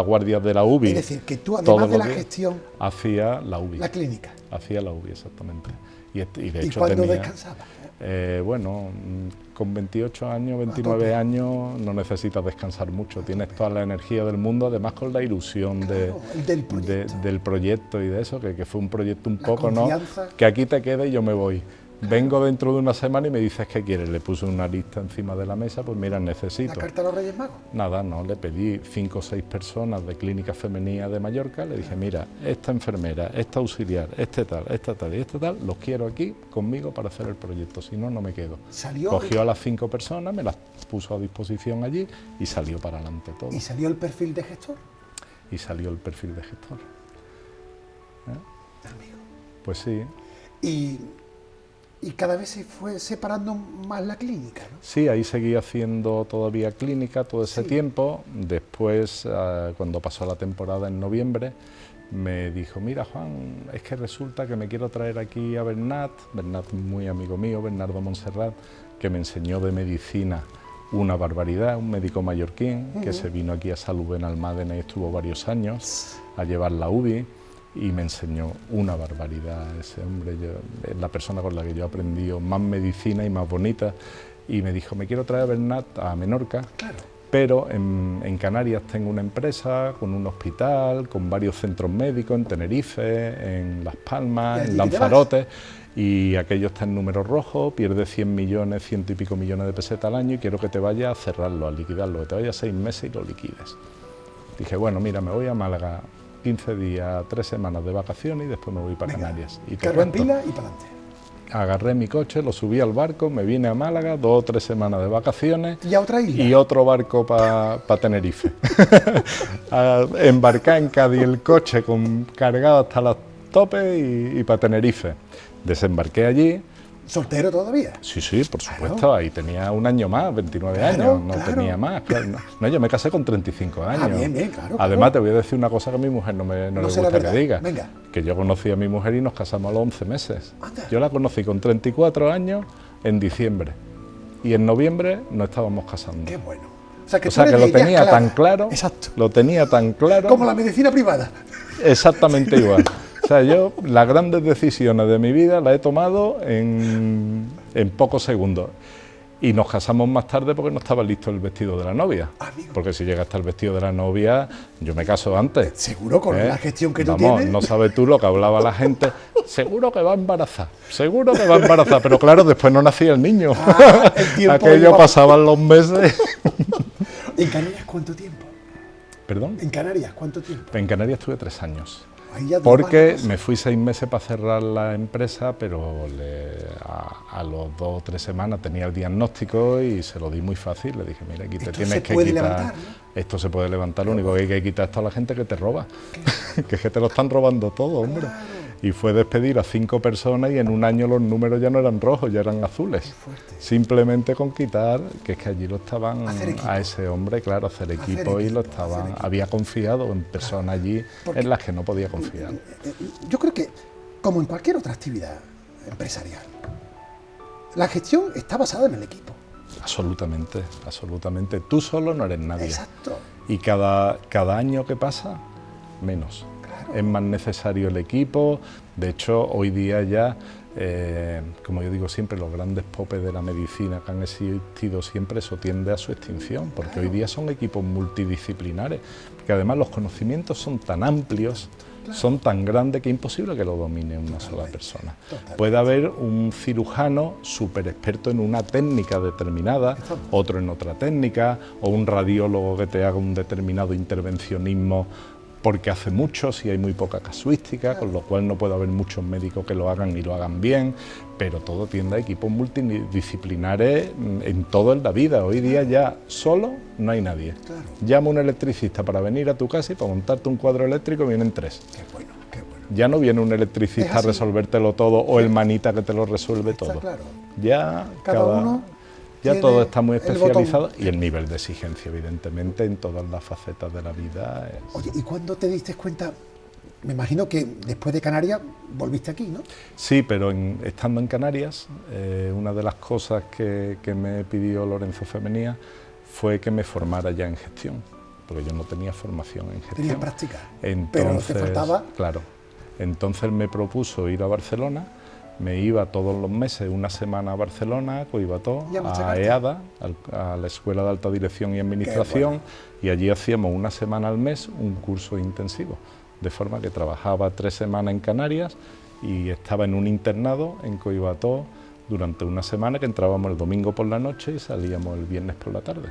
guardia de la UBI. Es decir, que tú además de la gestión... Hacía la UBI. La clínica. Hacía la UBI, exactamente. Y de hecho ¿cuándo descansabas? Bueno, con 28 años, 29 años no necesitas descansar mucho, tienes toda la energía del mundo, además con la ilusión del proyecto y de eso, que fue un proyecto un poco, ¿no? Que aquí te quede y yo me voy. Vengo dentro de una semana y me dices qué quieres. Le puse una lista encima de la mesa, pues mira, necesito. ¿La carta a los Reyes Magos? Nada, no, le pedí 5 o 6 personas de Clínica Femenina de Mallorca, le dije, mira, esta enfermera, esta auxiliar, esta tal y esta tal, los quiero aquí conmigo para hacer el proyecto, si no, no me quedo. Cogió a las 5 personas, me las puso a disposición allí y salió para adelante todo. ¿Y salió el perfil de gestor? Y salió el perfil de gestor. Amigo. Pues sí. Y cada vez se fue separando más la clínica, ¿no? Sí, ahí seguí haciendo todavía clínica todo ese tiempo. Después, cuando pasó la temporada en noviembre, me dijo, mira Juan, es que resulta que me quiero traer aquí a Bernat, muy amigo mío, Bernardo Montserrat, que me enseñó de medicina una barbaridad, un médico mallorquín, que se vino aquí a Salud Benalmádena y estuvo varios años a llevar la UBI. Y me enseñó una barbaridad ese hombre, es la persona con la que yo he aprendido más medicina y más bonita, y me dijo, me quiero traer a Bernat a Menorca, pero en Canarias tengo una empresa con un hospital, con varios centros médicos, en Tenerife, en Las Palmas, en Lanzarote, y aquello está en números rojos, pierde 100 millones, 100 y pico millones de pesetas al año y quiero que te vayas a cerrarlo, a liquidarlo, que te vayas 6 meses y lo liquides. Dije, bueno, mira, me voy a Málaga 15 días, 3 semanas de vacaciones y después me voy para Canarias. Y te cuento, pila y para adelante. Agarré mi coche, lo subí al barco, me vine a Málaga, 2 o 3 semanas de vacaciones. ¿Y a otra isla? Y otro barco para Tenerife. Embarcé en Cádiz el coche cargado hasta los topes y para Tenerife. Desembarqué allí. ¿Soltero todavía? Sí, por supuesto, ahí tenía un año más, 29 años, no tenía más. No, yo me casé con 35 años. Bien, Además, te voy a decir una cosa que a mi mujer no le gusta que diga. Venga. Que yo conocí a mi mujer y nos casamos a los 11 meses. Anda. Yo la conocí con 34 años en diciembre y en noviembre nos estábamos casando. Qué bueno. O sea, que lo tenía tan claro. Exacto. Lo tenía tan claro. Como la medicina privada. Exactamente igual. O sea, yo las grandes decisiones de mi vida las he tomado en pocos segundos. Y nos casamos más tarde porque no estaba listo el vestido de la novia. Amigo. Porque si llega hasta el vestido de la novia, yo me caso antes. Seguro, con la gestión que tú Vamos, tienes. no sabes tú lo que hablaba la gente. Seguro que va a embarazar, seguro que va a embarazar. Pero claro, después no nacía el niño. El tiempo Aquello iba. pasaban los meses. ¿En Canarias cuánto tiempo? ¿Perdón? ¿En Canarias cuánto tiempo? En Canarias estuve 3 años. Ahí ya Porque más. me fui 6 meses para cerrar la empresa, pero a los 2 o 3 semanas tenía el diagnóstico y se lo di muy fácil. Le dije, mira, aquí te Esto tienes se que puede quitar. levantar, ¿no? Esto se puede levantar, lo único que hay que quitar es a la gente que te roba. Que es que te lo están robando todo, hombre. Claro. Y fue despedir a 5 personas y en un año los números ya no eran rojos, ya eran azules. Qué fuerte. Simplemente con quitar, que es que allí lo estaban, Hacer equipo. a ese hombre, claro, hacer equipo y lo estaban, equipo. había confiado en personas allí Porque- en las que no podía confiar. Yo creo que, como en cualquier otra actividad empresarial, la gestión está basada en el equipo. Absolutamente, absolutamente. Tú solo no eres nadie. Exacto. Y cada año que pasa, menos. Claro. Es más necesario el equipo. De hecho, hoy día ya, como yo digo siempre, los grandes popes de la medicina que han existido siempre, eso tiende a su extinción, porque Claro. hoy día son equipos multidisciplinares, que además los conocimientos son tan amplios, son tan grandes que es imposible que lo domine una sola persona. Totalmente. Puede haber un cirujano súper experto en una técnica determinada, otro en otra técnica, o un radiólogo que te haga un determinado intervencionismo porque hace mucho, si hay muy poca casuística, con lo cual no puede haber muchos médicos que lo hagan y lo hagan bien, pero todo tiende a equipos multidisciplinares en todo en la vida. Hoy día ya solo no hay nadie. Claro. Llama a un electricista para venir a tu casa y para montarte un cuadro eléctrico vienen 3. Qué bueno, qué bueno. Ya no viene un Es electricista a así. resolvértelo todo o el manita que te lo resuelve Está todo. claro. Ya Cada uno ya tiene todo está muy el especializado botón. y el nivel de exigencia, evidentemente, en todas las facetas de la vida es... Oye, ¿y cuándo te diste cuenta? Me imagino que después de Canarias volviste aquí, ¿no? Sí, pero estando en Canarias, una de las cosas que me pidió Lorenzo Femenía fue que me formara ya en gestión, porque yo no tenía formación en gestión. Tenías práctica, Entonces, pero te faltaba... Claro. Entonces me propuso ir a Barcelona, me iba todos los meses, una semana a Barcelona, a Coibató, Y a a machacarte. EADA, a la Escuela de Alta Dirección y Administración, y allí hacíamos una semana al mes un curso intensivo, de forma que trabajaba 3 semanas en Canarias y estaba en un internado en Coibató durante una semana, que entrábamos el domingo por la noche y salíamos el viernes por la tarde.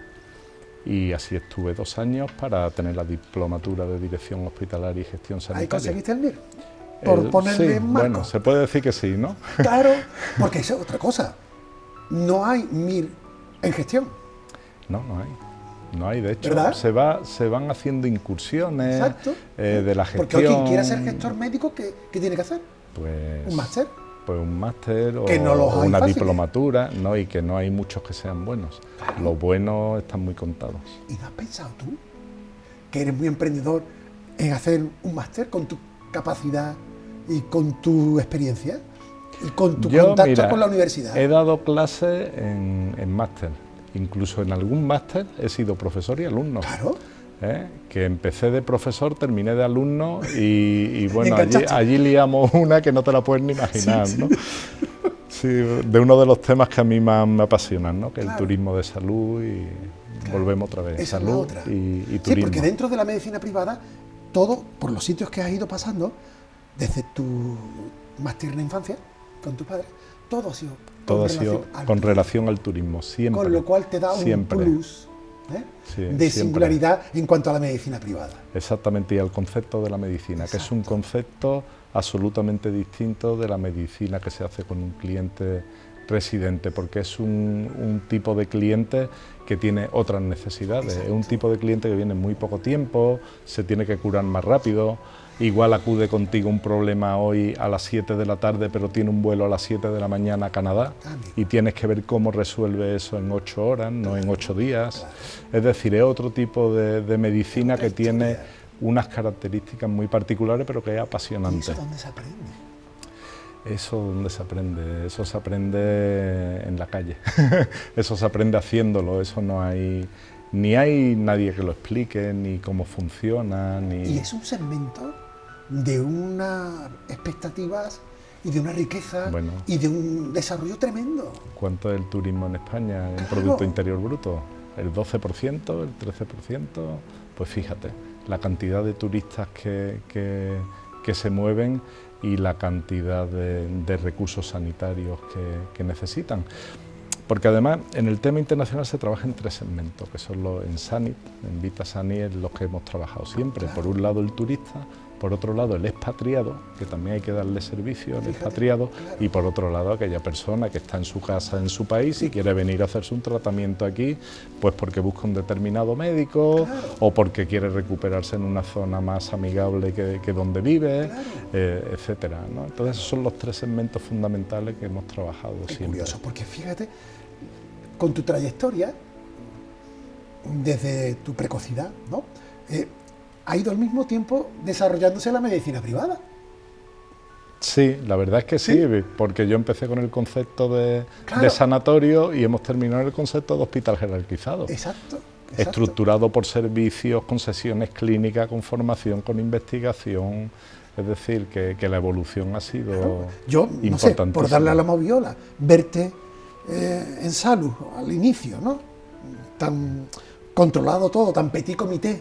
Y así estuve 2 años para tener la diplomatura de Dirección Hospitalaria y Gestión Ahí Sanitaria. conseguiste el MIR. Por ponerle sí, en marco. bueno, se puede decir que sí, ¿no? Claro, porque esa es otra cosa. No hay MIR en gestión. No, no hay. De hecho, ¿Verdad? se van haciendo incursiones Exacto. de la gestión. Porque quien quiera ser gestor médico, ¿qué tiene que hacer? Pues, ¿Un máster? Pues un máster o Que no los hay una fáciles. diplomatura, ¿no? Y que no hay muchos que sean buenos. Los buenos están muy contados. ¿Y no has pensado tú, que eres muy emprendedor, en hacer un máster con tu capacidad y con tu experiencia? Y con tu contacto mira, con la universidad. he dado clases en máster. Incluso en algún máster he sido profesor y alumno. Claro. Que empecé de profesor, terminé de alumno y bueno, Enganchaste. allí liamos una que no te la puedes ni imaginar, Sí, ¿no? Sí, de uno de los temas que a mí más me apasionan, ¿no? Que es el Claro. turismo de salud y volvemos otra vez, Esa es la salud otra. y Sí, turismo. porque dentro de la medicina privada, todo, por los sitios que has ido pasando, desde tu máster en infancia, con tu padre, todo ha sido Todo ha relación sido al con turismo. relación al turismo, siempre. Con lo cual te da siempre. un plus Sí, de siempre. singularidad en cuanto a la medicina privada. Exactamente, y al concepto de la medicina, que es un concepto absolutamente distinto de la medicina que se hace con un cliente residente, porque es un tipo de cliente que tiene otras necesidades. Exacto. Es un tipo de cliente que viene en muy poco tiempo, se tiene que curar más rápido, igual acude contigo un problema hoy a las 7 de la tarde, pero tiene un vuelo a las 7 de la mañana a Canadá Amigo. y tienes que ver cómo resuelve eso en 8 horas, no en 8 días. Es decir, es otro tipo de medicina que tiene unas características muy particulares, pero que es ¿Y apasionante. eso dónde se aprende? Eso donde se aprende, eso se aprende en la calle, eso se aprende haciéndolo, eso no hay, ni hay nadie que lo explique, ni cómo funciona, ni... Y es un segmento de unas expectativas y de una riqueza Bueno. y de un desarrollo tremendo. ¿Cuánto es el turismo en España en Claro. Producto Interior Bruto? ¿El 12%? ¿El 13%? Pues fíjate, la cantidad de turistas que se mueven y la cantidad de recursos sanitarios que necesitan. Porque además en el tema internacional se trabaja en 3 segmentos, que son los en Sanit, en Vita Sanit, en los que hemos trabajado siempre. Por un lado el turista, por otro lado el expatriado, que también hay que darle servicio al expatriado, y por otro lado aquella persona que está en su casa, en su país y quiere venir a hacerse un tratamiento aquí, pues porque busca un determinado médico o porque quiere recuperarse en una zona más amigable que donde vive, etcétera, ¿no? Entonces esos son los 3 segmentos fundamentales que hemos trabajado siempre. Curioso, porque fíjate, con tu trayectoria, desde tu precocidad, ¿no? Ha ido al mismo tiempo desarrollándose la medicina privada. Sí, la verdad es que sí, porque yo empecé con el concepto de sanatorio y hemos terminado en el concepto de hospital jerarquizado. Exacto. Estructurado por servicios, con sesiones clínicas, con formación, con investigación. Es decir, que la evolución ha sido yo, no sé, por darle a la moviola, verte en salud al inicio, ¿no? Tan controlado todo, tan petit comité,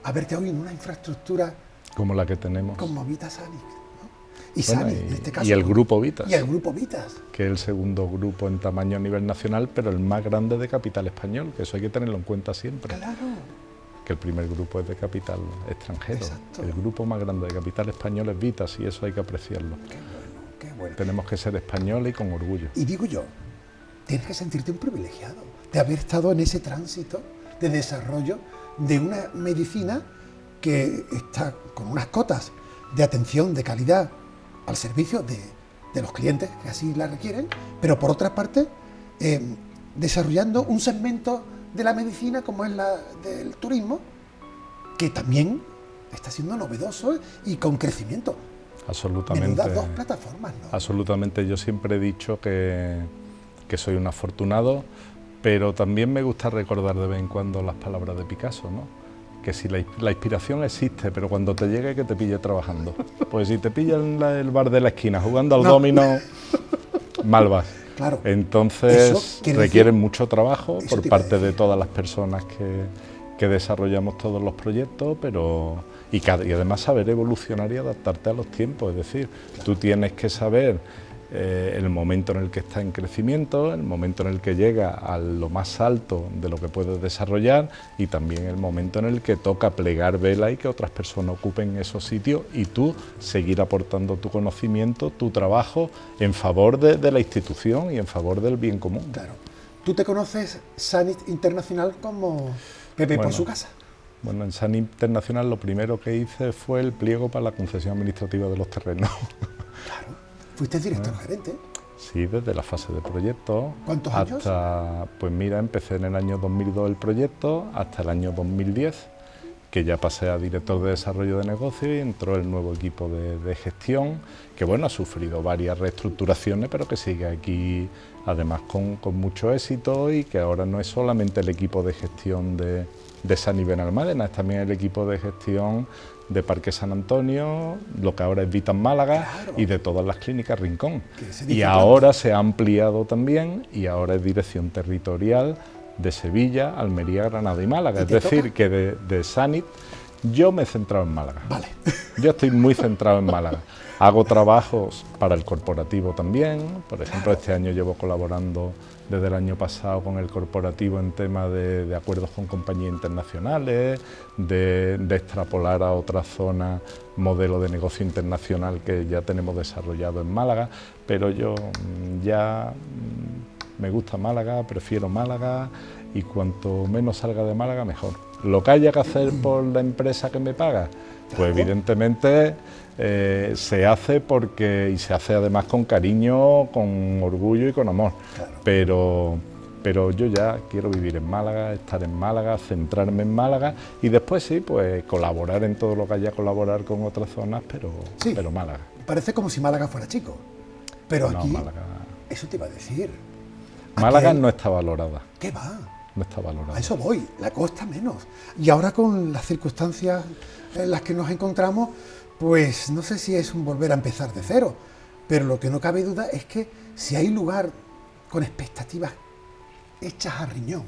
a verte hoy en una infraestructura como la que tenemos. Como Vita Sanit, ¿no? Y Sanit, en este caso. Y el Grupo Vitas. Y el Grupo Vitas. Que es el segundo grupo en tamaño a nivel nacional, pero el más grande de capital español, que eso hay que tenerlo en cuenta siempre. Claro. Que el primer grupo es de capital extranjero. Exacto. El grupo más grande de capital español es Vitas y eso hay que apreciarlo. Qué bueno, qué bueno. Tenemos que ser españoles y con orgullo. Y digo yo, tienes que sentirte un privilegiado de haber estado en ese tránsito de desarrollo de una medicina que está con unas cotas de atención, de calidad al servicio de los clientes que así la requieren, pero por otra parte desarrollando un segmento de la medicina como es la del turismo, que también está siendo novedoso y con crecimiento. Absolutamente. Menudas 2 plataformas, ¿no? Absolutamente. Yo siempre he dicho que soy un afortunado, pero también me gusta recordar de vez en cuando las palabras de Picasso, ¿no? Que si la inspiración existe, pero cuando te llegue que te pille trabajando. Pues si te pilla en el bar de la esquina jugando al dominó, mal vas. Claro. Entonces requiere mucho trabajo por parte de de todas las personas que desarrollamos todos los proyectos, pero y además saber evolucionar y adaptarte a los tiempos. Es decir, tú tienes que saber el momento en el que está en crecimiento, el momento en el que llega a lo más alto de lo que puedes desarrollar y también el momento en el que toca plegar vela y que otras personas ocupen esos sitios y tú seguir aportando tu conocimiento, tu trabajo en favor de la institución y en favor del bien común. Claro. ¿Tú te conoces Sanit Internacional como Pepe por su casa? Bueno, en Sanit Internacional lo primero que hice fue el pliego para la concesión administrativa de los terrenos. Claro. ¿Fuiste director gerente? Sí, desde la fase de proyecto. ¿Cuántos años? Pues mira, empecé en el año 2002 el proyecto, hasta el año 2010, que ya pasé a director de desarrollo de negocio y entró el nuevo equipo de gestión, que bueno, ha sufrido varias reestructuraciones, pero que sigue aquí además con mucho éxito y que ahora no es solamente el equipo de gestión de Sanit Benalmádena, es también el equipo de gestión de Parque San Antonio, lo que ahora es Vitas Málaga, claro, y de todas las clínicas Rincón. Y ahora se ha ampliado también y ahora es dirección territorial de Sevilla, Almería, Granada y Málaga. Es decir, que de Sanit yo me he centrado en Málaga. Vale. Yo estoy muy centrado en Málaga. Hago trabajos para el corporativo también. Por ejemplo, este año llevo colaborando desde el año pasado con el corporativo en tema de acuerdos con compañías internacionales, de extrapolar a otras zonas modelo de negocio internacional que ya tenemos desarrollado en Málaga, pero yo ya me gusta Málaga, prefiero Málaga y cuanto menos salga de Málaga mejor. Lo que haya que hacer por la empresa que me paga, pues evidentemente se hace porque, y se hace además con cariño, con orgullo y con amor, pero yo ya quiero vivir en Málaga, estar en Málaga, centrarme en Málaga y después sí, pues colaborar en todo lo que haya colaborar con otras zonas, pero Málaga. Parece como si Málaga fuera chico, pero no, aquí, Málaga, eso te iba a decir. Málaga no está valorada. ¿Qué va? No está valorada. A eso voy, la costa menos. Y ahora con las circunstancias en las que nos encontramos, Pues no sé si es un volver a empezar de cero, pero lo que no cabe duda es que si hay lugar con expectativas hechas a riñón,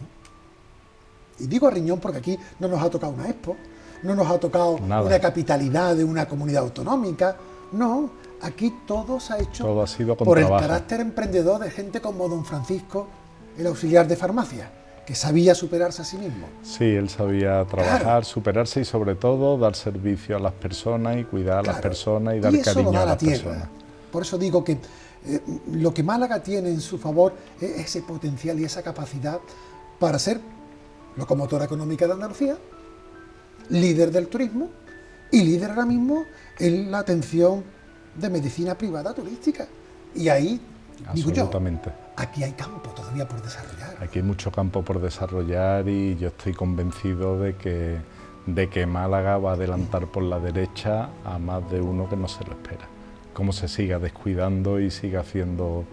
y digo a riñón porque aquí no nos ha tocado una expo, no nos ha tocado Nada. una capitalidad de una comunidad autonómica, no, aquí todo se ha hecho Todo ha sido con por trabajo. el carácter emprendedor de gente como don Francisco, el auxiliar de farmacia, que sabía superarse a sí mismo. Sí, él sabía trabajar, Claro. superarse y sobre todo dar servicio a las personas y cuidar a las Claro. personas y dar eso lo cariño da a la las tierra. personas. Por eso digo que lo que Málaga tiene en su favor es ese potencial y esa capacidad para ser locomotora económica de Andalucía, líder del turismo y líder ahora mismo en la atención de medicina privada turística. Y ahí, digo yo, Absolutamente. aquí hay campo todavía por desarrollar. Aquí hay mucho campo por desarrollar y yo estoy convencido de que Málaga va a adelantar por la derecha a más de uno que no se lo espera. Como se siga descuidando y siga haciendo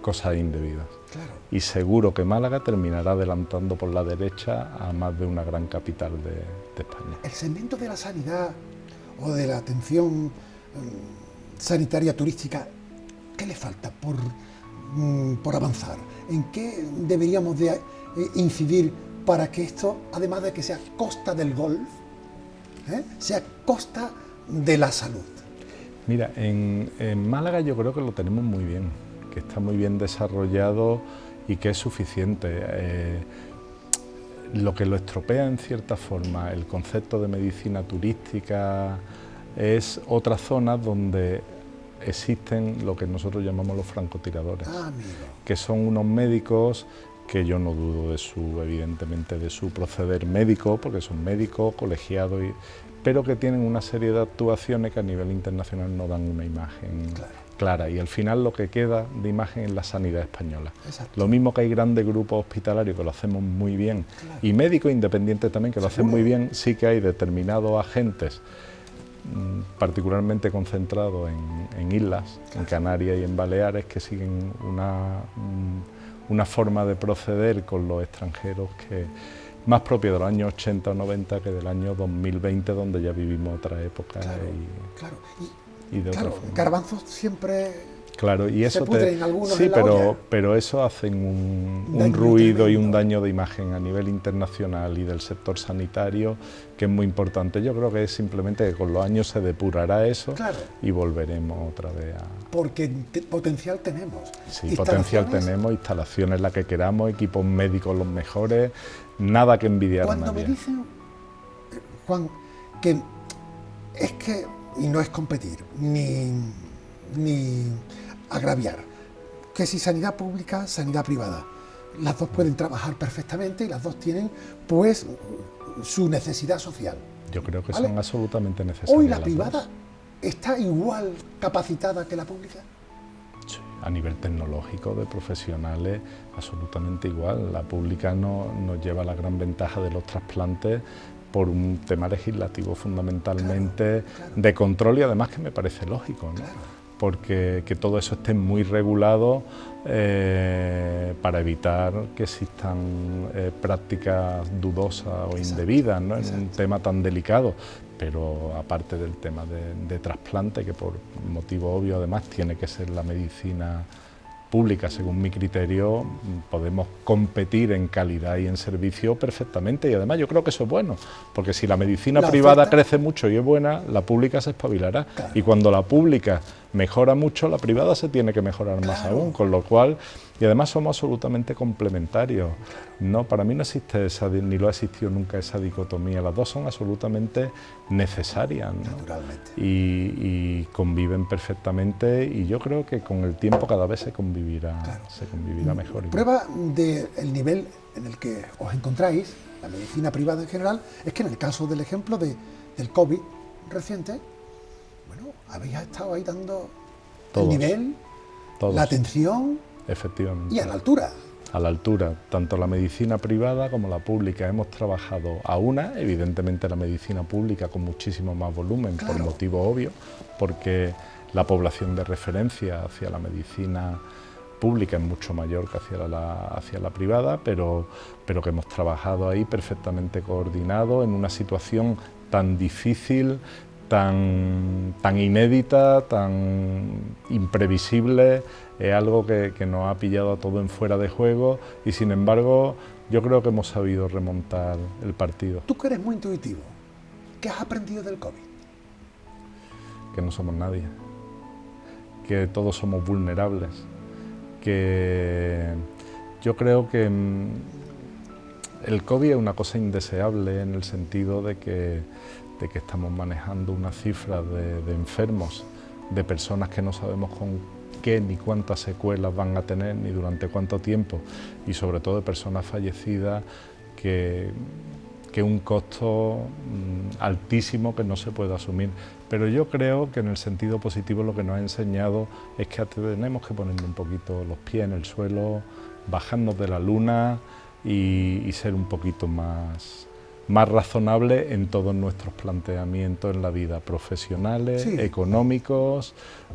cosas indebidas. Claro. Y seguro que Málaga terminará adelantando por la derecha a más de una gran capital de España. El segmento de la sanidad o de la atención sanitaria turística, ¿qué le falta por avanzar? ¿En qué deberíamos de incidir para que esto, además de que sea costa del golf, sea costa de la salud? Mira, en Málaga yo creo que lo tenemos muy bien, que está muy bien desarrollado y que es suficiente. Lo que lo estropea en cierta forma el concepto de medicina turística es otras zonas donde existen lo que nosotros llamamos los francotiradores, que son unos médicos que yo no dudo evidentemente de su proceder médico, porque son médicos, colegiados, pero que tienen una serie de actuaciones que a nivel internacional no dan una imagen clara. Y al final lo que queda de imagen es la sanidad española. Exacto. Lo mismo que hay grandes grupos hospitalarios que lo hacemos muy bien, y médicos independientes también que lo hacen muy bien, sí que hay determinados agentes particularmente concentrados en islas, en Canarias y en Baleares, que siguen una forma de proceder con los extranjeros que más propia de los años 80 o 90 que del año 2020, donde ya vivimos otra época y de otra forma. Garbanzos siempre Claro, y eso se pudren algunos sí, en la olla. pero eso hacen un Daño ruido tremendo. y un daño de imagen a nivel internacional y del sector sanitario que es muy importante. Yo creo que es simplemente que con los años se depurará eso y volveremos otra vez a... Porque potencial tenemos. Sí, potencial tenemos, instalaciones las que queramos, equipos médicos los mejores, nada que envidiar a Cuando nadie. me dicen, Juan, que es que, y no es competir, ni agraviar, que si sanidad pública, sanidad privada, las dos pueden trabajar perfectamente y las dos tienen, pues, su necesidad social. Yo creo que ¿Vale? son absolutamente necesarias. Hoy la las privada dos. está igual capacitada que la pública. Sí, a nivel tecnológico, de profesionales, absolutamente igual. La pública nos lleva la gran ventaja de los trasplantes por un tema legislativo fundamentalmente, de control, y además que me parece lógico, ¿no? Porque que todo eso esté muy regulado para evitar que existan prácticas dudosas o indebidas, ¿no? En un tema tan delicado. Pero aparte del tema de trasplante, que por motivo obvio además tiene que ser la medicina pública, según mi criterio, podemos competir en calidad y en servicio perfectamente, y además yo creo que eso es bueno, porque si la medicina privada crece mucho y es buena, la pública se espabilará, y cuando la pública mejora mucho, la privada se tiene que mejorar más aún, con lo cual, y además somos absolutamente complementarios. No, para mí no existe esa, ni lo ha existido nunca esa dicotomía, las dos son absolutamente necesarias, ¿no? Naturalmente. Y conviven perfectamente, y yo creo que con el tiempo cada vez se convivirá mejor. Prueba del nivel en el que os encontráis, la medicina privada en general, es que en el caso del ejemplo del COVID reciente, bueno, habéis estado ahí dando el nivel, la atención, efectivamente, y a la altura. A la altura, tanto la medicina privada como la pública. Hemos trabajado a una, evidentemente la medicina pública con muchísimo más volumen, por motivos obvios, porque la población de referencia hacia la medicina pública es mucho mayor que hacia la privada, pero que hemos trabajado ahí perfectamente coordinado en una situación tan difícil, tan inédita, tan imprevisible, es algo que nos ha pillado a todo en fuera de juego y sin embargo yo creo que hemos sabido remontar el partido. Tú que eres muy intuitivo, ¿qué has aprendido del COVID? Que no somos nadie, que todos somos vulnerables, que yo creo que el COVID es una cosa indeseable en el sentido de que estamos manejando una cifra de enfermos, de personas que no sabemos con qué ni cuántas secuelas van a tener, ni durante cuánto tiempo, y sobre todo de personas fallecidas que un costo altísimo que no se puede asumir. Pero yo creo que en el sentido positivo lo que nos ha enseñado es que tenemos que ponerle un poquito los pies en el suelo, bajarnos de la luna y ser un poquito más razonable en todos nuestros planteamientos en la vida, profesionales, sí, económicos,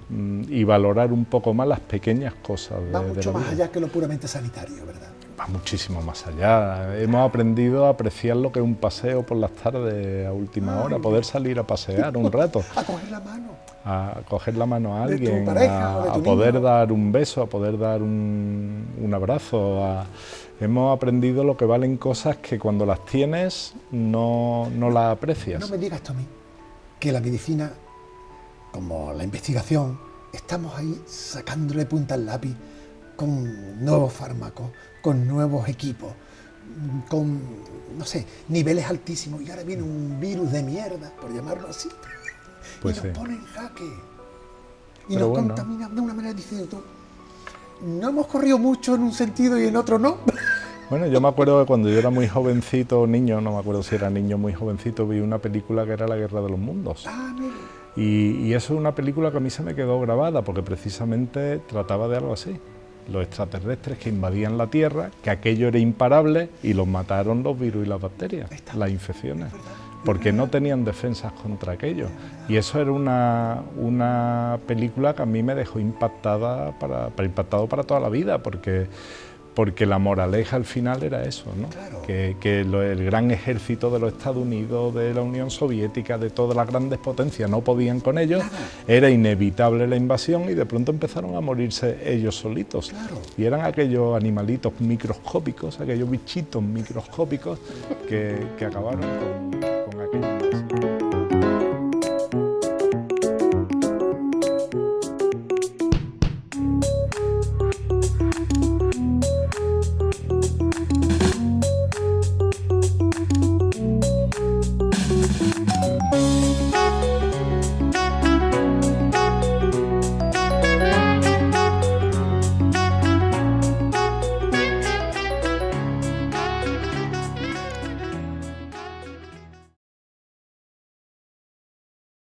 y valorar un poco más las pequeñas cosas de la vida. Va mucho más allá que lo puramente sanitario, ¿verdad? Va muchísimo más allá. Hemos aprendido a apreciar lo que es un paseo por las tardes a última hora, poder salir a pasear un rato. A coger la mano. A coger la mano a alguien, de tu pareja, a poder dar un beso, a poder dar un abrazo. Hemos aprendido lo que valen cosas que cuando las tienes no las aprecias. No me digas esto a mí, que la medicina, como la investigación, estamos ahí sacándole punta al lápiz con nuevos fármacos, con nuevos equipos, con, no sé, niveles altísimos, y ahora viene un virus de mierda, por llamarlo así, pues y nos pone en jaque, y pero nos bueno, contamina de una manera diciendo tú, no hemos corrido mucho en un sentido y en otro no. Bueno, yo me acuerdo que cuando yo era muy jovencito, niño, no me acuerdo si era niño muy jovencito, vi una película que era La Guerra de los Mundos. Ah, mira. Y eso es una película que a mí se me quedó grabada, porque precisamente trataba de algo así. Los extraterrestres que invadían la Tierra, que aquello era imparable y los mataron los virus y las bacterias, las infecciones, porque no tenían defensas contra aquello. Y eso era una película que a mí me dejó impactado para toda la vida, porque la moraleja al final era eso, ¿no? Claro. Que el gran ejército de los Estados Unidos, de la Unión Soviética, de todas las grandes potencias no podían con ellos, era inevitable la invasión y de pronto empezaron a morirse ellos solitos. Claro. Y eran aquellos animalitos microscópicos, aquellos bichitos microscópicos que acabaron con aquella invasión.